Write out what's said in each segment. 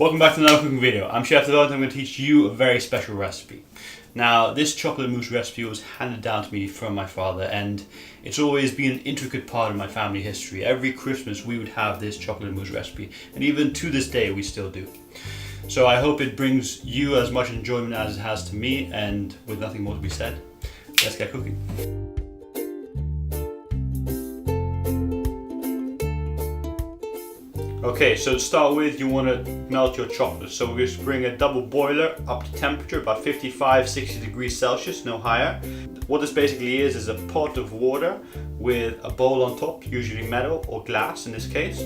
Welcome back to another cooking video. I'm Chef Development. I'm going to teach you a very special recipe. Now, this chocolate mousse recipe was handed down to me from my father, and it's always been an intricate part of my family history. Every Christmas we would have this chocolate mousse recipe, and even to this day we still do. So I hope it brings you as much enjoyment as it has to me, and with nothing more to be said, let's get cooking. Okay, so to start with, you want to melt your chocolate. So we're going to bring a double boiler up to temperature, about 55-60 degrees Celsius, no higher. What this basically is a pot of water with a bowl on top, usually metal or glass in this case.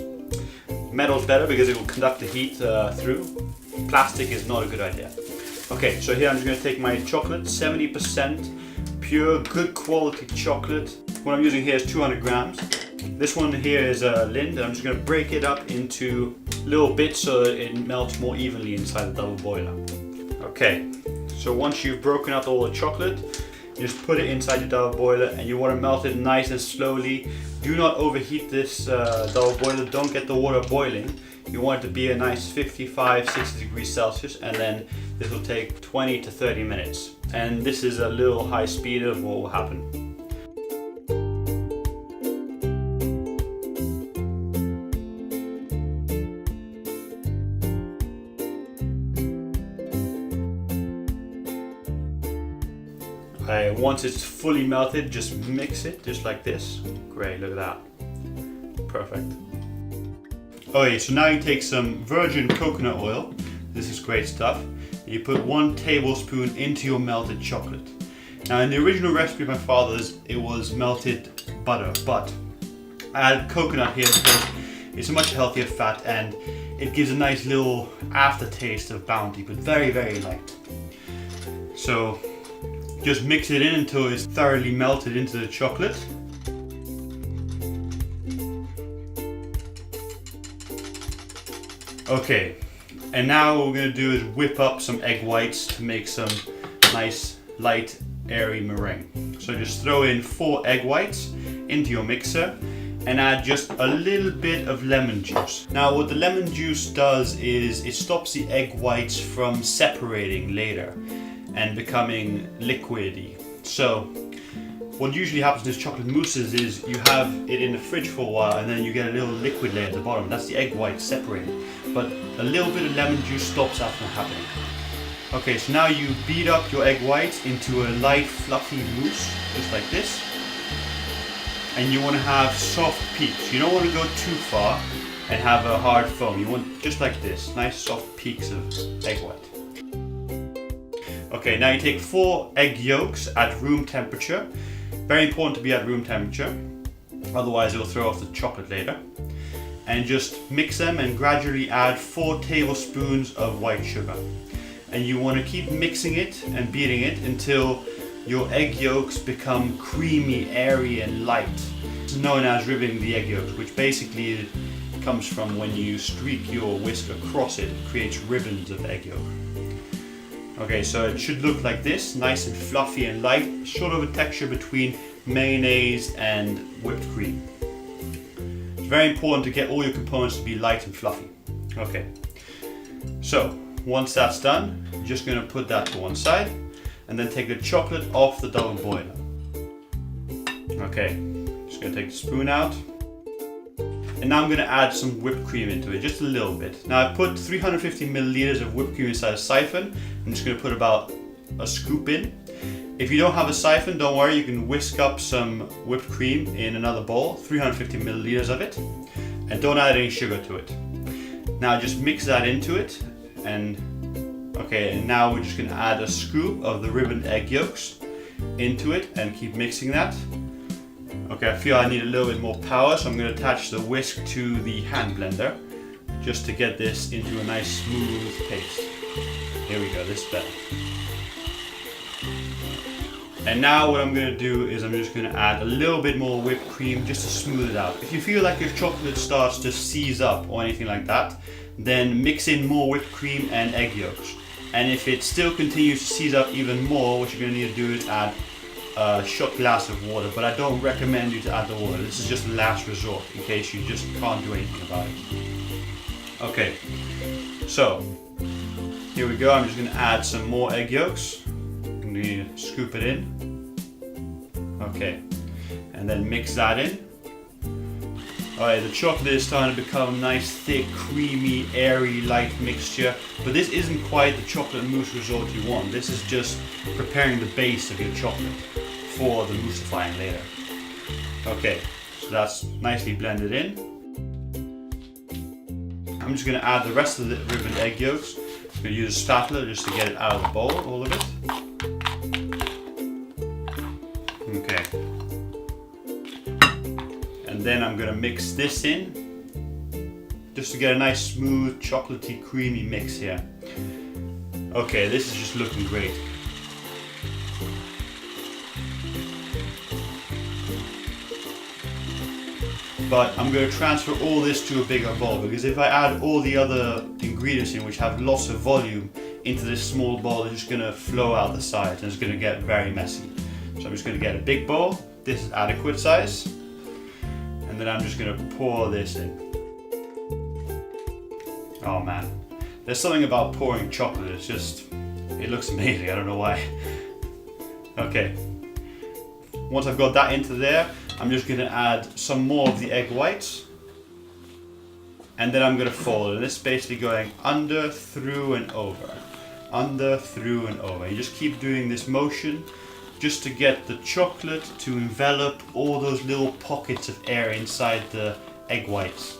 Metal is better because it will conduct the heat through. Plastic is not a good idea. Okay, so here I'm just going to take my chocolate, 70% pure, good quality chocolate. What I'm using here is 200 grams. This one here is a Lind, and I'm just going to break it up into little bits so that it melts more evenly inside the double boiler. Okay, so once you've broken up all the chocolate, you just put it inside the double boiler, and you want to melt it nice and slowly. Do not overheat this double boiler, don't get the water boiling. You want it to be a nice 55-60 degrees Celsius, and then this will take 20 to 30 minutes. And this is a little high speed of what will happen. Once it's fully melted, just mix it just like this. Great, look at that. Perfect. Okay, so now you take some virgin coconut oil. This is great stuff. You put 1 tablespoon into your melted chocolate. Now in the original recipe of my father's, it was melted butter, but I added coconut here because it's a much healthier fat and it gives a nice little aftertaste of bounty, but very, very light. So just mix it in until it's thoroughly melted into the chocolate. Okay, and now what we're going to do is whip up some egg whites to make some nice light airy meringue. So just throw in 4 egg whites into your mixer and add just a little bit of lemon juice. Now what the lemon juice does is it stops the egg whites from separating later and becoming liquidy. So what usually happens in this chocolate mousses is you have it in the fridge for a while and then you get a little liquid layer at the bottom. That's the egg white separated. But a little bit of lemon juice stops that from happening. Okay, so now you beat up your egg whites into a light fluffy mousse, just like this. And you want to have soft peaks. You don't want to go too far and have a hard foam. You want just like this, nice soft peaks of egg white. Okay, now you take 4 egg yolks at room temperature. Very important to be at room temperature, otherwise it will throw off the chocolate later. And just mix them and gradually add 4 tablespoons of white sugar. And you want to keep mixing it and beating it until your egg yolks become creamy, airy and light. It's known as ribbing the egg yolks, which basically comes from when you streak your whisk across it, it creates ribbons of egg yolk. Okay, so it should look like this, nice and fluffy and light, sort of a texture between mayonnaise and whipped cream. It's very important to get all your components to be light and fluffy. Okay, so once that's done, you're just going to put that to one side and then take the chocolate off the double boiler. Okay, just going to take the spoon out. And now I'm going to add some whipped cream into it, just a little bit. Now I put 350 milliliters of whipped cream inside a siphon. I'm just going to put about a scoop in. If you don't have a siphon, don't worry, you can whisk up some whipped cream in another bowl, 350 milliliters of it. And don't add any sugar to it. Now just mix that into it. And now we're just going to add a scoop of the ribboned egg yolks into it and keep mixing that. Okay, I feel I need a little bit more power, so I'm going to attach the whisk to the hand blender just to get this into a nice smooth paste. Here we go, this is better. And now what I'm going to do is I'm just going to add a little bit more whipped cream just to smooth it out. If you feel like your chocolate starts to seize up or anything like that, then mix in more whipped cream and egg yolks. And if it still continues to seize up even more, what you're going to need to do is add a shot glass of water, but I don't recommend you to add the water. This is just a last resort in case you just can't do anything about it. Okay, So here we go. I'm just going to add some more egg yolks. I'm going to scoop it in. Okay, and then mix that in. Alright, the chocolate is starting to become a nice, thick, creamy, airy, light mixture. But this isn't quite the chocolate mousse result you want. This is just preparing the base of your chocolate for the moussifying later. Okay, so that's nicely blended in. I'm just going to add the rest of the ribboned egg yolks. I'm going to use a spatula just to get it out of the bowl, all of it. Okay. And then I'm going to mix this in just to get a nice smooth chocolatey creamy mix here. Okay, this is just looking great. But I'm going to transfer all this to a bigger bowl, because if I add all the other ingredients in which have lots of volume into this small bowl, they're just going to flow out the sides and it's going to get very messy. So I'm just going to get a big bowl. This is adequate size. And then I'm just going to pour this in. Oh man, there's something about pouring chocolate, it's just, it looks amazing, I don't know why. Okay, once I've got that into there, I'm just going to add some more of the egg whites. And then I'm going to fold it. And this is basically going under, through and over. Under, through and over. You just keep doing this motion just to get the chocolate to envelop all those little pockets of air inside the egg whites.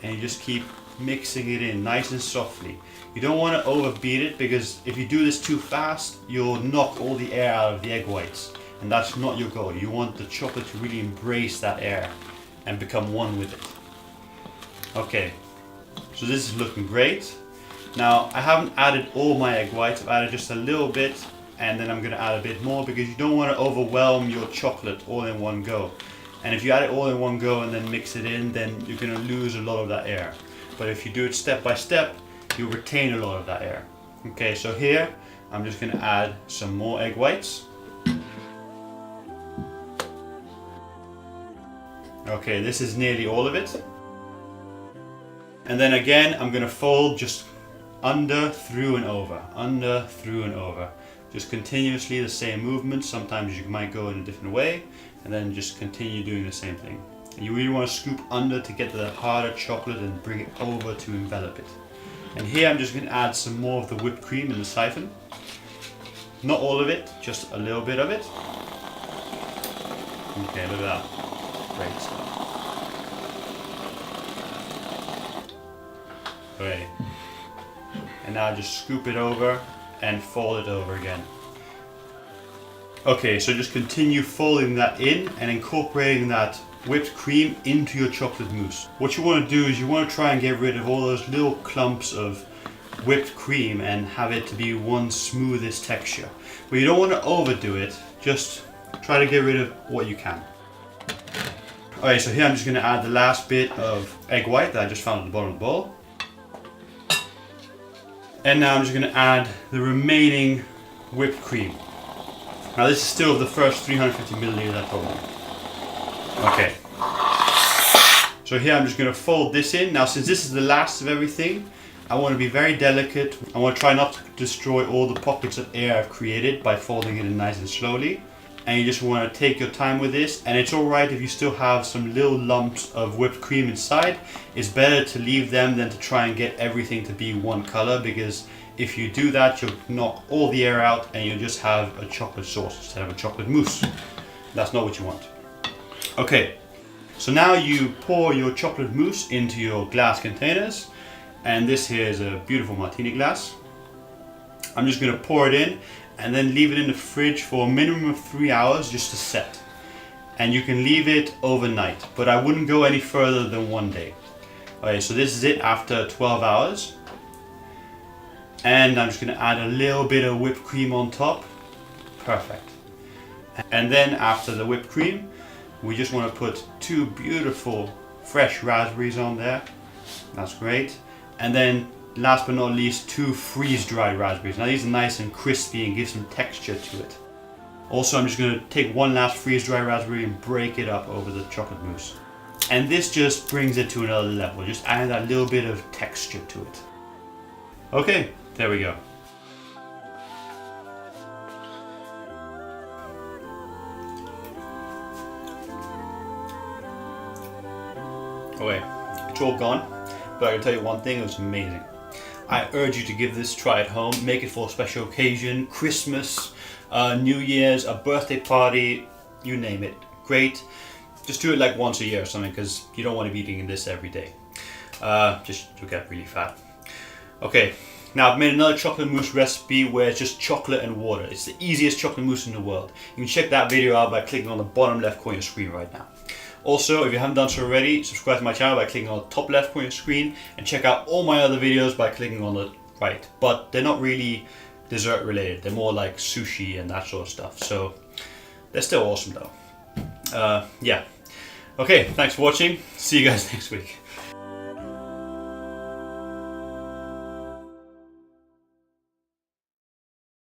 And you just keep mixing it in nice and softly. You don't want to overbeat it, because if you do this too fast, you'll knock all the air out of the egg whites. And that's not your goal. You want the chocolate to really embrace that air and become one with it. Okay, so this is looking great. Now, I haven't added all my egg whites. I've added just a little bit, and then I'm going to add a bit more, because you don't want to overwhelm your chocolate all in one go. And if you add it all in one go and then mix it in, then you're going to lose a lot of that air. But if you do it step by step, you'll retain a lot of that air. Okay, so here I'm just going to add some more egg whites. Okay, this is nearly all of it. And then again, I'm going to fold just under, through and over, under, through and over. Just continuously the same movement. Sometimes you might go in a different way, and then just continue doing the same thing. And you really want to scoop under to get the harder chocolate and bring it over to envelop it. And here I'm just going to add some more of the whipped cream in the siphon. Not all of it, just a little bit of it. Okay, look at that. Great stuff. Okay. And now just scoop it over and fold it over again. Okay, so just continue folding that in and incorporating that whipped cream into your chocolate mousse. What you want to do is you want to try and get rid of all those little clumps of whipped cream and have it to be one smoothest texture. But you don't want to overdo it, just try to get rid of what you can. Alright, so here I'm just going to add the last bit of egg white that I just found at the bottom of the bowl. And now I'm just going to add the remaining whipped cream. Now this is still the first 350 milliliters I told you. Okay. So here I'm just going to fold this in. Now since this is the last of everything, I want to be very delicate. I want to try not to destroy all the pockets of air I've created by folding it in nice and slowly. And you just want to take your time with this, and it's alright if you still have some little lumps of whipped cream inside. It's better to leave them than to try and get everything to be one color, because if you do that, you'll knock all the air out and you'll just have a chocolate sauce instead of a chocolate mousse. That's not what you want. Okay, so now you pour your chocolate mousse into your glass containers, and this here is a beautiful martini glass. I'm just going to pour it in and then leave it in the fridge for a minimum of 3 hours just to set. And you can leave it overnight, but I wouldn't go any further than 1 day. Okay, so this is it after 12 hours. And I'm just going to add a little bit of whipped cream on top. Perfect. And then after the whipped cream, we just want to put 2 beautiful fresh raspberries on there. That's great. And then last but not least, 2 freeze-dried raspberries. Now these are nice and crispy and give some texture to it. Also, I'm just going to take 1 last freeze-dried raspberry and break it up over the chocolate mousse. And this just brings it to another level, just adding that little bit of texture to it. Okay, there we go. Okay, it's all gone, but I can tell you one thing, it was amazing. I urge you to give this a try at home. Make it for a special occasion, Christmas, New Year's, a birthday party, you name it. Great. Just do it like once a year or something, because you don't want to be eating this every day. Just you'll get really fat. Okay, now I've made another chocolate mousse recipe where it's just chocolate and water. It's the easiest chocolate mousse in the world. You can check that video out by clicking on the bottom left corner of your screen right now. Also, if you haven't done so already, subscribe to my channel by clicking on the top left corner of your screen, and check out all my other videos by clicking on the right. But they're not really dessert related, they're more like sushi and that sort of stuff. So they're still awesome though. Yeah. Okay, thanks for watching. See you guys next week.